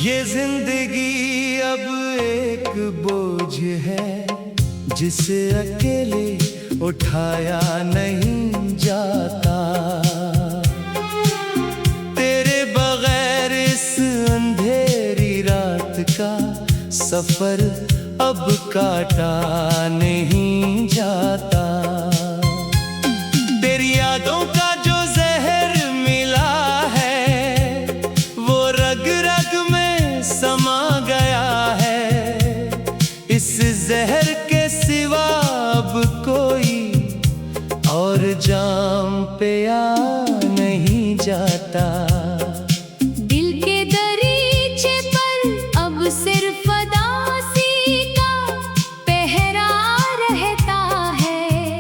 ये जिंदगी अब एक बोझ है जिसे अकेले उठाया नहीं जाता। तेरे बगैर इस अंधेरी रात का सफर अब काटा नहीं जाता। तेरी यादों का जो जहर मिला है वो रग रग में समा गया है। इस जहर के सिवा अब कोई और जाम पे आ नहीं जाता। दिल के दरीचे पर अब सिर्फ उदासी का पहरा रहता है।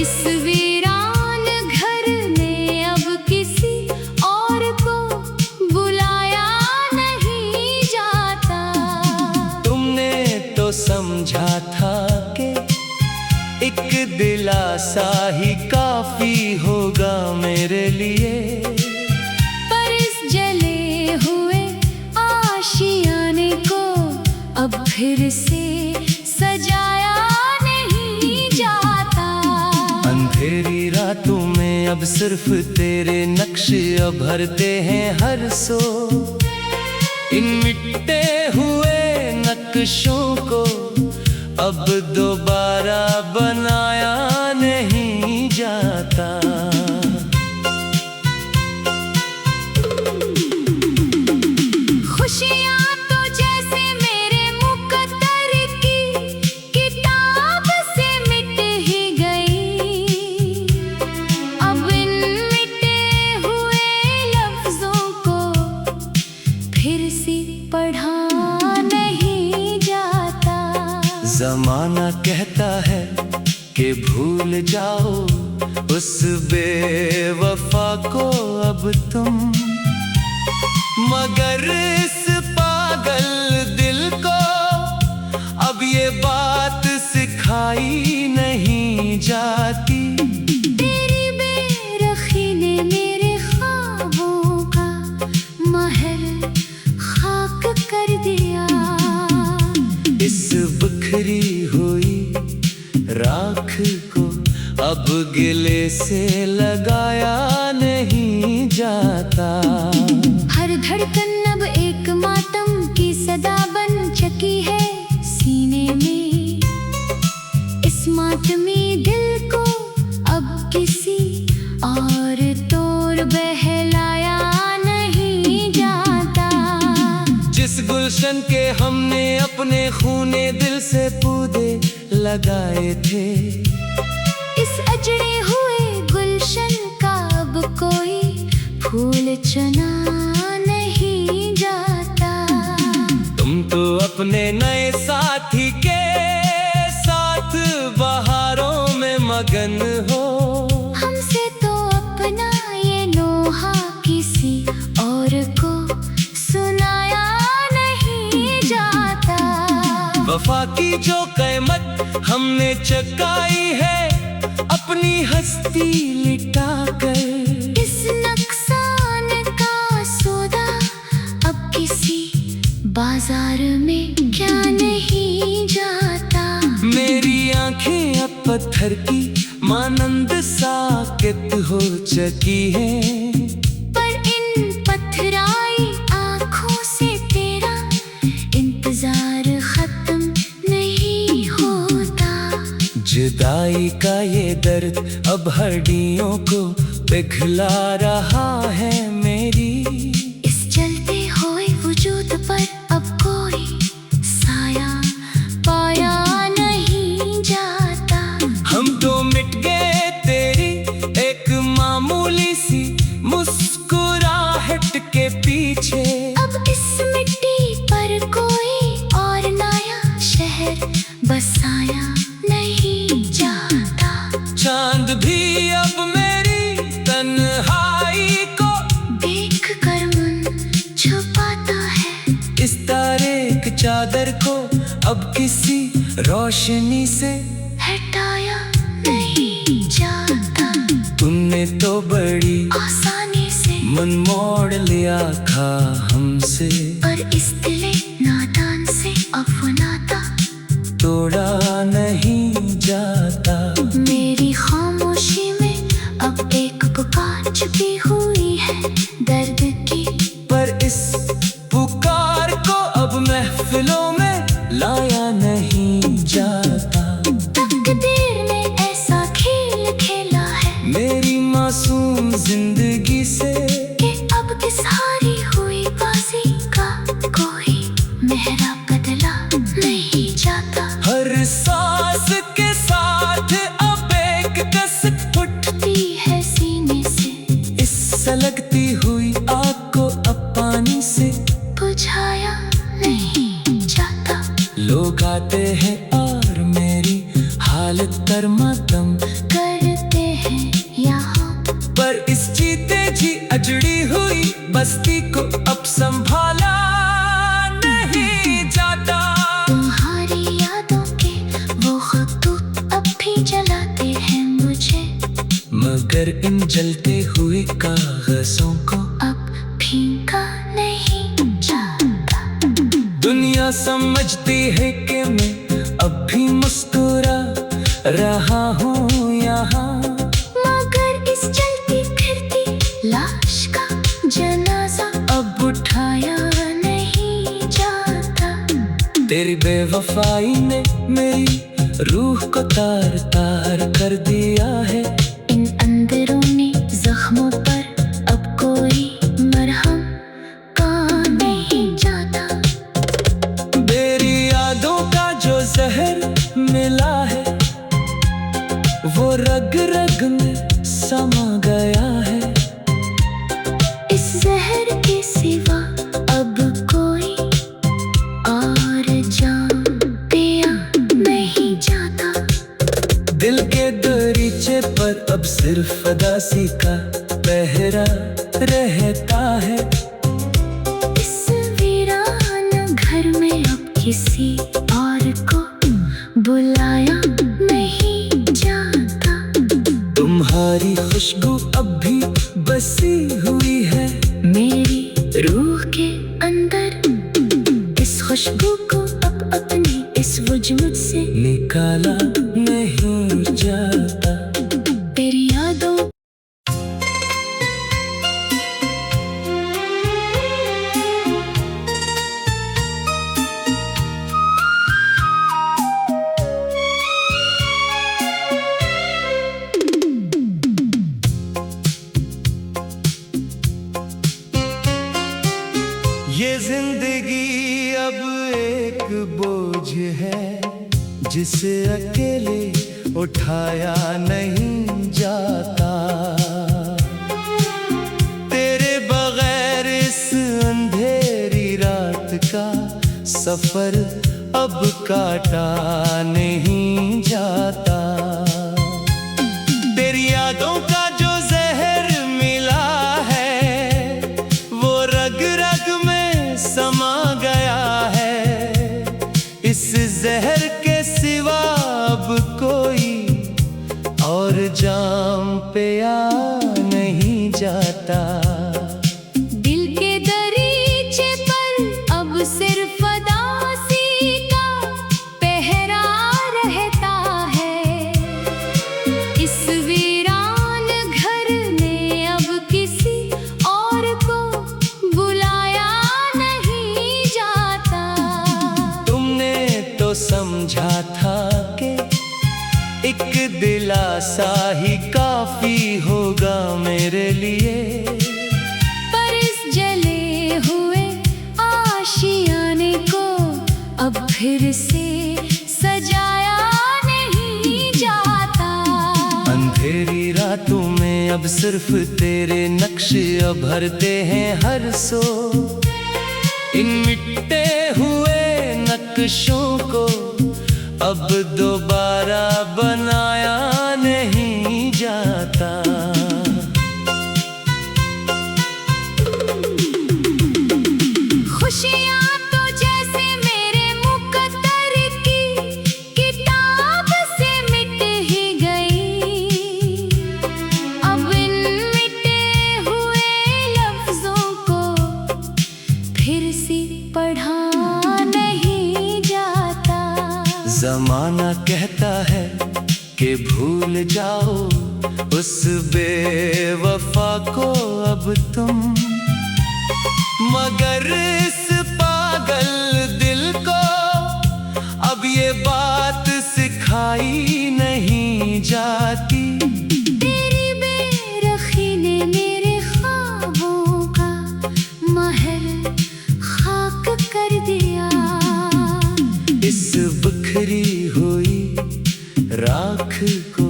इस वीरान घर में अब किसी और को बुलाया नहीं जाता। तुमने तो समझा था कि एक दिलासा ही काफी होगा मेरे लिए, पर इस जले हुए आशियाने को अब फिर से सजाया नहीं जाता। अंधेरी रातों में अब सिर्फ तेरे नक्श भरते हैं हर सो। इन मिटे हुए नक्शों को अब दोबारा बनाया नहीं जाता। खुशियाँ तो जैसे मेरे मुकद्दर की किताब से मिट ही गई। अब इन मिटे हुए लफ्जों को फिर से पढ़ा नहीं जाता। जमाना कहता है कि भूल जाओ उस बेवफा को अब तुम, मगर इस पागल दिल को अब ये बात सिखाई नहीं जाती। तेरी बेरखी ने मेरे ख्वाबों का महल खाक कर दिया। इस बिखरी हुई राख को अब गिले से लगाया नहीं जाता। हर धड़कन अब एक मातम की सदा बन चुकी है सीने में। इस मातमी दिल को अब किसी और तौर बहलाया नहीं जाता। जिस गुलशन के हमने अपने खूने दिल से पौधे लगाए थे, इस अजड़े हुए गुलशन का अब कोई फूल चुना नहीं जाता। तुम तो अपने नए साथी के साथ बहारों में मगन हो। हमसे तो अपना ये नोहा किसी और को सुनाया नहीं जाता। वफा की जो कीमत हमने चुकाई है अपनी हस्ती लिटाकर, इस नुकसान का सौदा अब किसी बाजार में क्या नहीं जाता। मेरी आंखें अब पत्थर की मानंद साकित हो चुकी हैं, पर इन पथराई आँखों से तेरा इंतजार खत्म नहीं होता। जुदाई का ये दर्द अब हड्डियों को पिघला रहा है मेरी। इस जलते हुए वजूद पर अब कोई साया पाया नहीं जाता। हम तो मिट गए तेरी एक मामूली सी मुस्कुराहट के पीछे। अब इस मिट्टी पर कोई और नया शहर बसाया नहीं जाता। चांद भी अब मेरी तन्हाई को देख कर मन छुपाता है। इस तारे की चादर को अब किसी रोशनी से हटाया नहीं जाता। तुमने तो बड़ी आसानी से मन मोड़ लिया था हमने। तुमसे, पर इस दिले नादान से अब वो नाता तोड़ा नहीं जाता। मेरी खामोशी में अब एक पुकार छुपी हुई है दर्द की, पर इस पुकार को अब महफिलों में लाया नहीं जाता। तकदीर ने ऐसा खेल खेला है मेरी मासूम जिंदगी से कि अब इस हारी हुई बाजी का कोई मेहरा बदला नहीं जाता। हर सांस के साथ अब एक कसक उठती है सीने से, इस सलगती हुई आग को अब पानी से बुझाया नहीं जाता। लोग आते हैं और मेरी हालत तरमातम करते हैं यहाँ, पर इस जीते जी अजड़ी हुई बस्ती को अब संभाला नहीं जाता। तुम्हारी यादों के वो खतूत अब भी जलाते हैं मुझे, मगर इन जलते हुए कागजों को अब भीगा नहीं जाता। दुनिया समझती है कि मैं अब भी मुस्कुरा रहा हूँ यहाँ, मगर इस चलती फिरती लाश का जनाजा अब उठाया नहीं जाता। तेरी बेवफाई ने मेरी रूह को तार तार कर दिया है। इन अंदरूनी जख्मों पर अब कोई मरहम काम नहीं जाता। मेरी यादों का जो जहर मिला है वो रग रग में समा गया है। इस जहर के सिवा अब कोई और जाम पिया नहीं जाता। दिल के दरीचे पर अब सिर्फ अदासी का पहरा रहता है। इस वीरान घर में अब किसी और को बुलाया नहीं जाता। तुम्हारी खुशबू अब भी बसी हुई है मेरी रूह के अंदर, इस खुशबू को अब अपनी इस वजूद से निकाला नहीं जाता। तेरी यादों ये जिंदगी अब एक बोझ है जिसे अकेले उठाया नहीं जाता। तेरे बगैर इस अंधेरी रात का सफर अब काटा नहीं जाता। तेरी यादों का जो जहर मिला है वो रग रग में समा गया है। इस जहर के सिवा अब कोई और जाम पे आ नहीं जाता। दिल के दरीचे पर अब सिर्फ अदासी का पहरा रहता है। इस वीरान घर में अब किसी और को बुलाया नहीं जाता। तुमने तो समझा था कि एक दिलासा ही काफी होगा मेरे लिए, पर इस जले हुए आशियाने को अब फिर से सजाया नहीं जाता। अंधेरी रातों में अब सिर्फ तेरे नक्श भरते हैं हर सो। इन मिटे हुए नक्शों को अब दोबारा बनाया नहीं जाता। खुशियाँ तो जैसे मेरे मुकद्दर की किताब से मिट ही गई। अब इन मिटे हुए लफ्जों को फिर ये भूल जाओ उस बेवफा को अब तुम, मगर इस पागल दिल को अब ये बात सिखाई नहीं जाती। तेरी बेरखी ने मेरे ख्वाबों का महल खाक कर दिया। इस बिखरी हुई राख को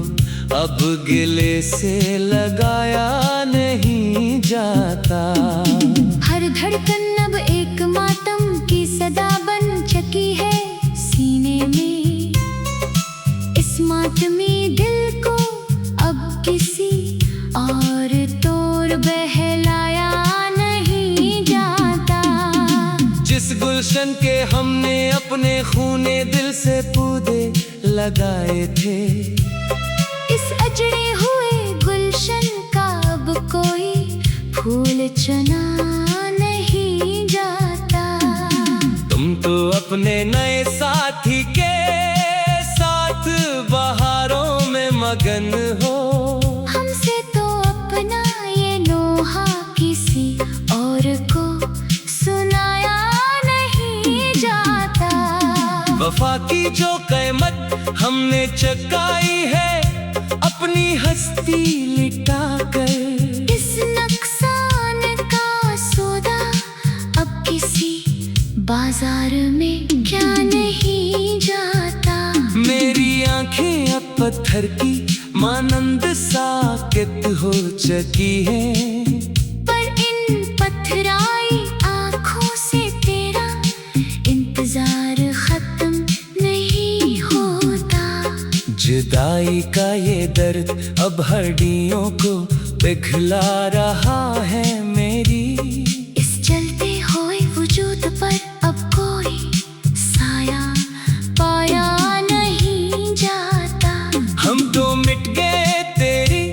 अब गिले से लगाया नहीं जाता। हर धड़कन अब एक मातम की सदा बन चुकी है सीने में। इस मातमी दिल को अब किसी और तोड़ बहलाया नहीं जाता। जिस गुलशन के हमने अपने खूने दिल से पौधे लगाए थे, इस अजड़े हुए गुलशन का अब कोई फूल चुना नहीं जाता। तुम तो अपने नए साथी के साथ बहारों में मगन हो। हमसे तो अपना ये नोहा किसी और को सुनाया नहीं जाता। वफा की जो कीमत हमने चुकाई है अपनी हस्ती लिटा कर, इस नुकसान का सौदा अब किसी बाजार में क्या नहीं जाता। मेरी आंखें अब पत्थर की मानंद साकित हो चुकी है, पर इन पथराई आँखों से तेरा इंतजार खत्म नहीं होता। जुदाई का ये दर्द अब हड्डियों को पिघला रहा है मेरी। इस जलते हुए वजूद पर अब कोई साया पाया नहीं जाता। हम तो मिट गए तेरी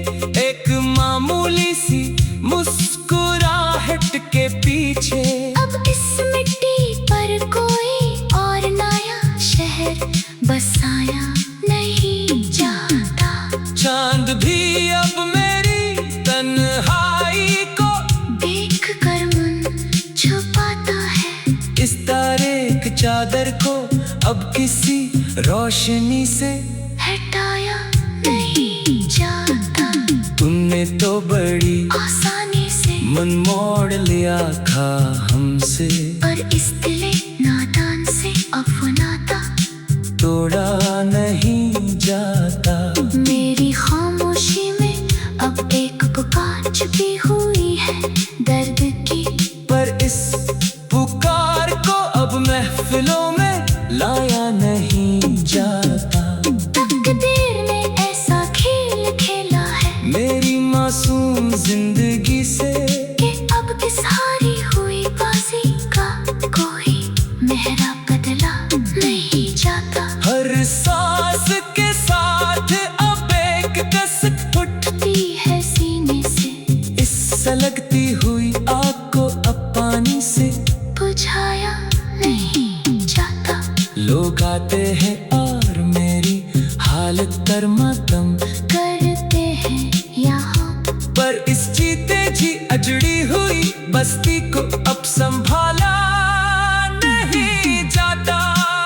एक मामूली सी मुस्कुराहट के पीछे। अब इस मिट्टी पर कोई और नया शहर बसाया नहीं जाता। चांद भी अब मेरी तन्हाई को देख कर मन छुपाता है। इस तारे की चादर को अब किसी रोशनी से हटाया नहीं जाता। तुमने तो बड़ी आसानी से मन मोड़ लिया था हमसे, पर इस दिले नादान से अब वो नाता तोड़ा नहीं जाता। मेरी खामोशी में अब एक पुकार छुपी हुई है दर्द की, पर इस पुकार को अब महफिलों में लाया नहीं जाता। तकदीर ने ऐसा खेल खेला है मेरी मासूम जिंदगी से कि अब इस हारी हुई बाजी का कोई मेहरा बदला नहीं जाता। हर सांस के साथ अब एक कसक उठती है सीने से, इस सलगती हुई आग को अब पानी से बुझाया नहीं जाता। लोग आते हैं और मेरी हालत पर मातम करते हैं यहाँ, पर इस जीते जी अजड़ी हुई बस्ती को अब संभाला नहीं जाता।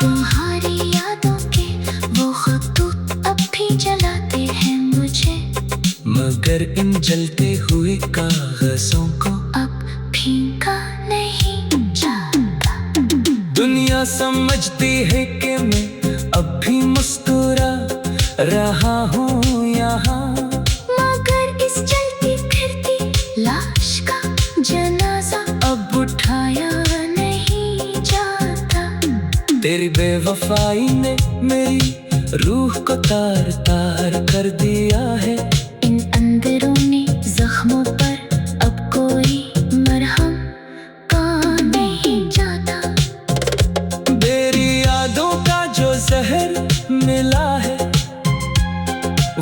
तुम्हारी यादों के वो खतूत अब भी जलाते हैं मुझे, मगर इन जलते हुए कागजों को अब फीका नहीं जाता। दुनिया समझती है कि मैं अब भी मुस्कुरा रहा हूँ यहाँ, मगर इस चलती फिरती लाश का जनाजा अब उठाया नहीं जाता। तेरी बेवफाई ने मेरी रूह को तार तार कर दिया है। इन अंदरूनी जख्मों पर अब कोई मरहम काम नहीं जाता। मेरी यादों का जो जहर मिला है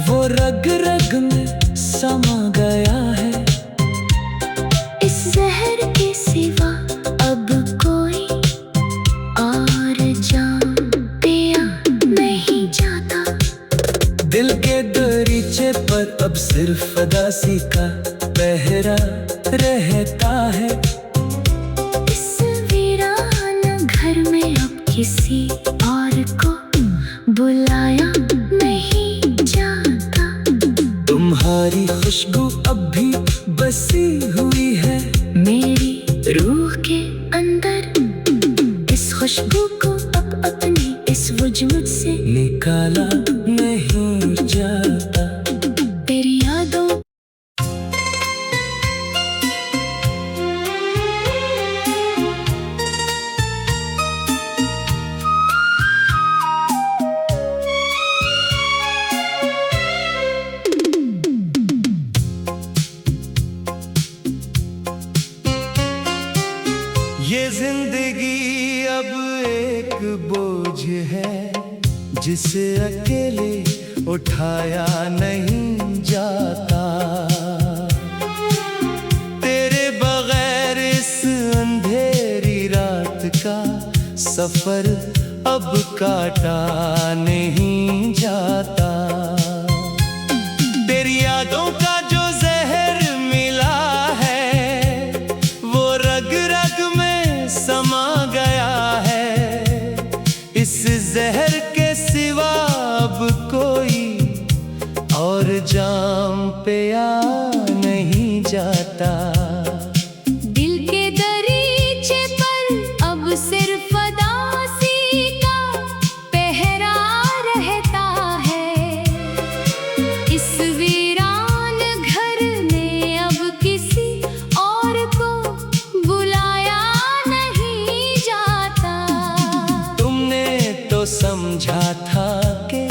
वो रग रग में समा गया है। इस जहर के सिवा अब कोई और जाम पिया नहीं जाता। दिल के उदासी का पहरा रहता है। इस वीरान घर में अब किसी और को बुलाया नहीं जाता। तुम्हारी खुशबू अब भी बसी हुई है मेरी रूह के अंदर। इस खुशबू को अब अपनी इस वजूद से निकाला नहीं जाता। तेरी यादों ये जिंदगी अब एक बोझ है जिसे अकेले उठाया नहीं जाता। तेरे बगैर इस अंधेरी रात का सफर अब काटा नहीं जाता। तेरी यादों का जो जहर मिला है वो रग रग में समा गया है। इस जहर के सिवा अब कोई और जाम पे आ नहीं जाता। दिल के दरीचे पर अब सिर्फ उदासी का पहरा रहता है। इस वीरान घर में अब किसी और को बुलाया नहीं जाता। तुमने तो समझा था कि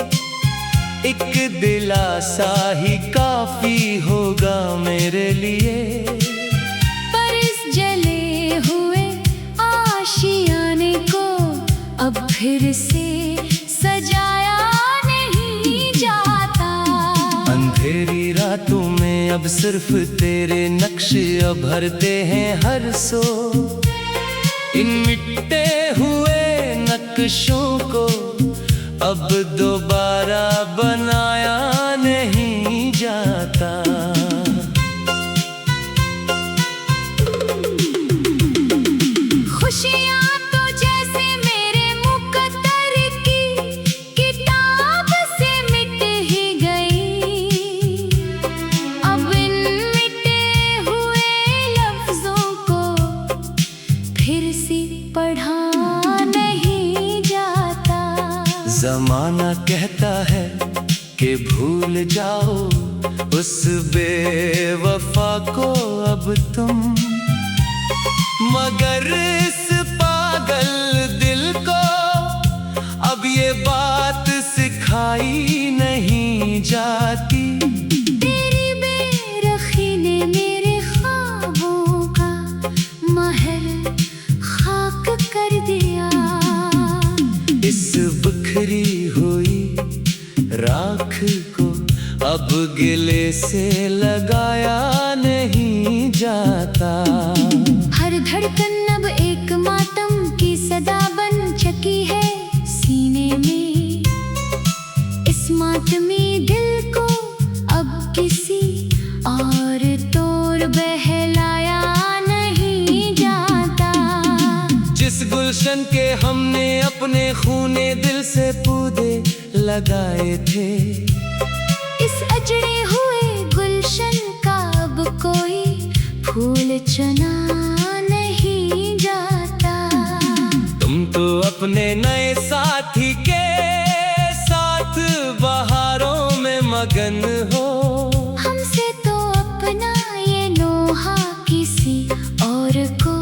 एक दिलासा ही काफी होगा मेरे लिए। पर इस जले हुए आशियाने को अब फिर से सजाया नहीं जाता। अंधेरी रातों में अब सिर्फ तेरे नक्श भरते हैं हर सो। इन मिटे हुए नक्शों को अब दोबारा बनाया नहीं जाता। खुशियाँ तो जैसे मेरे मुकद्दर की किताब से मिट ही गई। अब इन मिटे हुए लफ्जों को फिर से पढ़ा नहीं जाता। जमाना कहता है कि भूल जाओ उस बेवफा को अब तुम, मगर इस पागल दिल को अब ये बात सिखाई नहीं जाती। तेरी बेरखी ने मेरे ख्वाबों का महल खाक कर दिया। इस बिखरी हुई राख को अब गिले से लगाया नहीं जाता। हर धड़कन अब एक मातम की सदा बन चुकी है सीने में। इस मातमी दिल को अब किसी और तोड़ बहलाया नहीं जाता। जिस गुलशन के हमने अपने खूने दिल से पौधे लगाए थे, इस अजड़े हुए गुलशन का अब कोई फूल चुना नहीं जाता। तुम तो अपने नए साथी के साथ बहारों में मगन हो। हमसे तो अपना ये नोहा किसी और को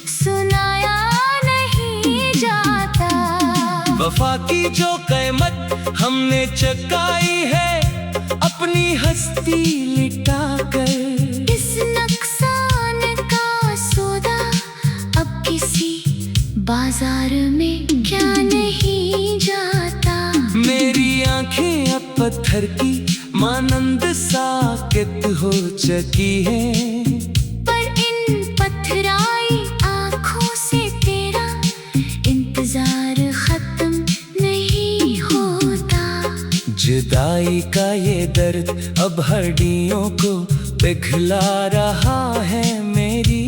सुनाया नहीं जाता। वफा की जो कीमत हमने चुकाई है अपनी हस्ती लिटा कर, इस नुकसान का सौदा अब किसी बाजार में क्या नहीं जाता। मेरी आंखें अब पत्थर की मानंद साकित हो चुकी है। पर इन पथराई आँखों से तेरा इंतजार खत्म नहीं होता। जुदाई का ये दर्द अब हड्डियों को पिघला रहा है मेरी।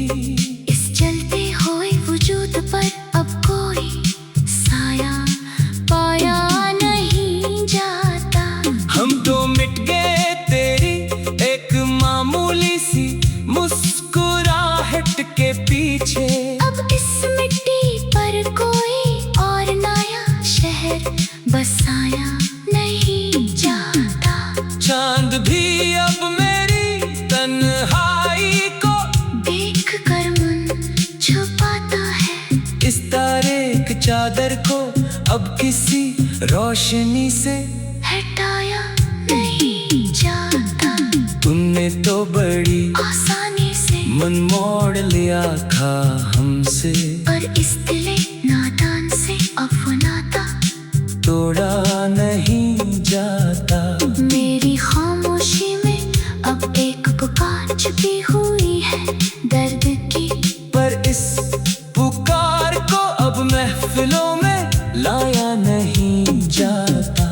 इस जलते हुए वजूद पर अब कोई साया पाया नहीं जाता। हम तो मिट गए तेरी एक मामूली सी मुस्कुराहट के पीछे। अब इस मिट्टी पर कोई और नया शहर बसाया नहीं जाता। चांद भी अब मेरी तन्हाई को देख कर मन छुपाता है। इस तारे की चादर को अब किसी रोशनी से हटाया नहीं जाता। तुमने तो बड़ी आसानी से मन मोड़ लिया था हमसे, पर इस दिले नादान से अब वो नाता तोड़ा नहीं जाता। मेरी खामोशी में अब एक पुकार छुपी हुई है दर्द की। पर इस पुकार को अब महफिलों में लाया नहीं जाता।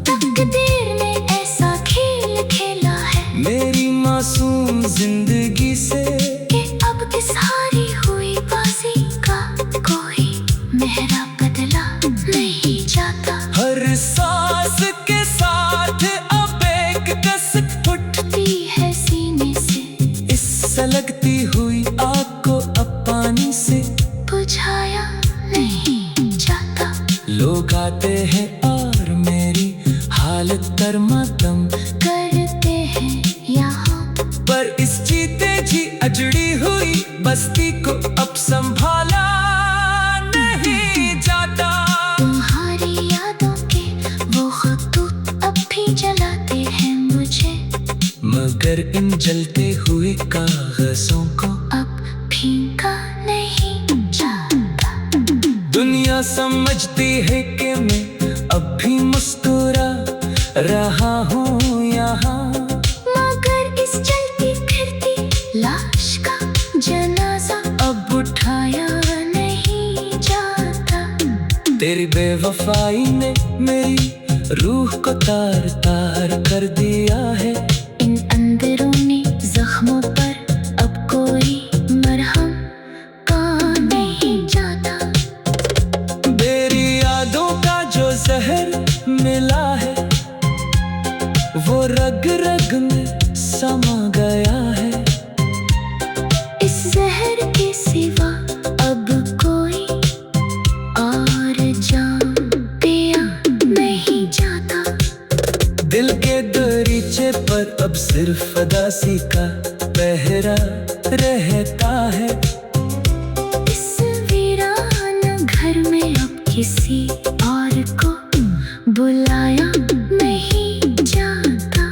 तकदीर ने ऐसा खेल खेला है मेरी मासूम जिंदगी से कि अब इस हारी हुई बाजी का कोई मेहरा बदला नहीं जाता। हर सांस के साथ अब एक कसक उठती है सीने से इस सलगती हुई आग को अब पानी से बुझाया नहीं जाता। लोग आते हैं और मेरी हालत तरमातम करते हैं यहाँ, पर इस जीते जी अजड़ी हुई बस्ती को अब संभाला नहीं जाता। तुम्हारी यादों के वो खतूत अब भी जलाते हैं मुझे, मगर इन जलते हुए कागजों को अब फीका नहीं जाता। दुनिया समझती है कि मैं अब भी मुस्कुरा रहा हूँ यहाँ, मगर इस चलती फिरती लाश का जनाजा अब उठाया नहीं जाता। तेरी बेवफाई ने मेरी रूह को तार तार कर दिया है। इन अंदरूनी जख्मों पर अब कोई मरहम काम नहीं जाता। तेरी यादों का जो जहर मिला है वो रग रग में समा गया है। इस जहर के सिवा अब कोई और जाम पिया नहीं जाता। दिल के दरीचे पर अब सिर्फ अदासी का पहरा रहता है। इस वीरान घर में अब किसी और को बुलाया नहीं जाता।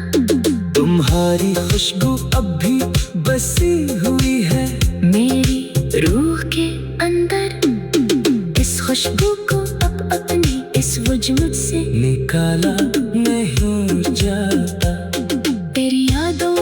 तुम्हारी खुशबू अब भी बसी हुई है मेरी रूह के अंदर। इस खुशबू को अब अपनी इस वजूद से निकाला नहीं जाता। तेरी यादों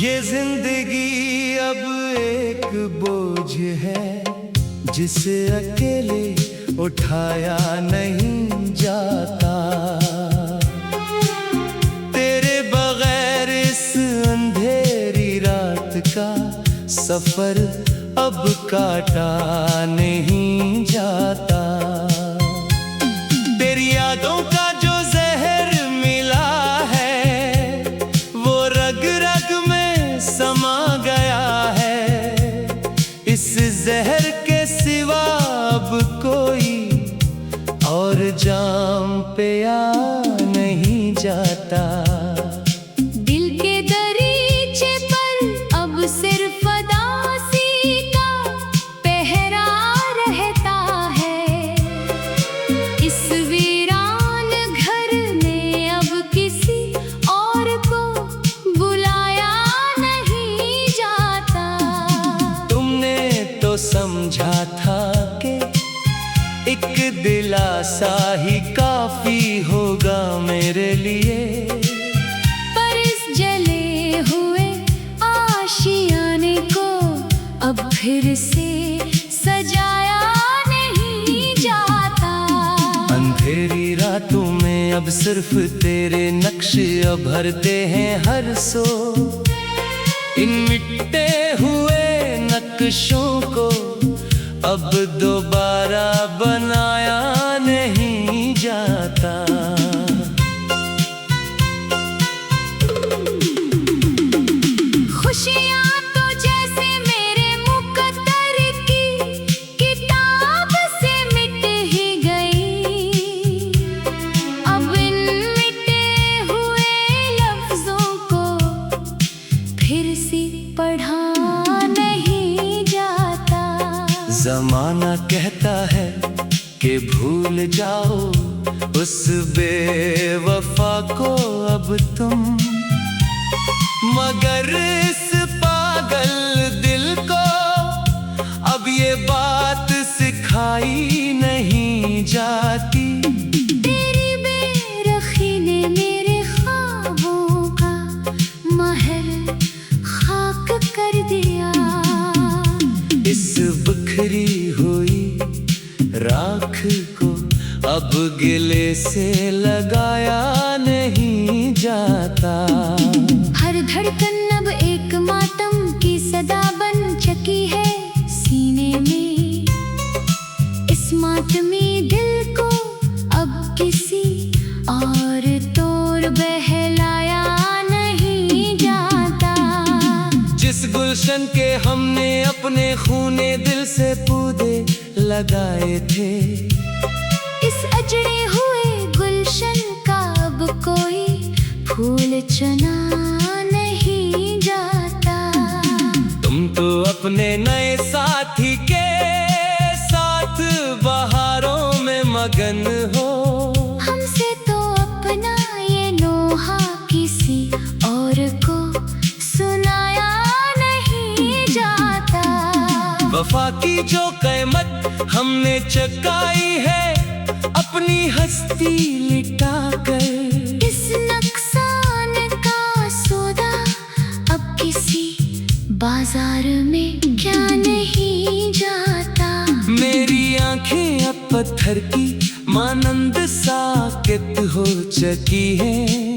ये जिंदगी अब एक बोझ है जिसे अकेले उठाया नहीं जाता। तेरे बगैर इस अंधेरी रात का सफर अब काटा नहीं जाता। तेरी यादों का जो जहर मिला है वो रग रग में समा गया है। इस जहर के सिवा अब कोई और जाम पे आ नहीं जाता। दिल के दरीचे पर अब सिर्फ अदासी का पहरा रहता है। इस वीरान घर में अब किसी और को बुलाया नहीं जाता। तुमने तो समझा था कि एक दिलासा ही काफी होगा मेरे लिए। पर इस जले हुए आशियाने को अब फिर से सजाया नहीं जाता। अंधेरी रातों में अब सिर्फ तेरे नक्श भरते हैं हर सो। इन मिटे हुए नक्शों को अब दोबारा बनाया नहीं जाता। खुशियाँ तो जैसे मेरे मुकद्दर की किताब से मिट ही गई। अब इन मिटे हुए लफ्जों को फिर से पढ़ा नहीं जाता। जमाना कहता है कि भूल जाओ उस बेवफा को अब तुम, मगर इस पागल दिल को अब ये बात सिखाई नहीं जाती। तेरी बेरखी ने मेरे ख्वाबों का महल खाक कर दिया। इस बिखरी हुई राख को अब गिले से लगाया नहीं जाता। हर धड़कन अब एक मातम की सदा बन चुकी है सीने में। इस मातमी दिल को अब किसी और तौर बहलाया नहीं जाता। जिस गुलशन के हमने अपने खूने दिल से पौधे लगाए थे, इस अजड़े हुए गुलशन का अब कोई फूल चुना नहीं जाता। तुम तो अपने नए साथी के साथ बहारों में मगन हो। हमसे तो अपना ये नोहा किसी और को सुनाया नहीं जाता। वफा की जो कीमत हमने चुकाई है अपनी हस्ती लिटा कर, इस नुकसान का सौदा अब किसी बाजार में क्या नहीं जाता। मेरी आंखें अब पत्थर की मानंद साकित हो चुकी हैं।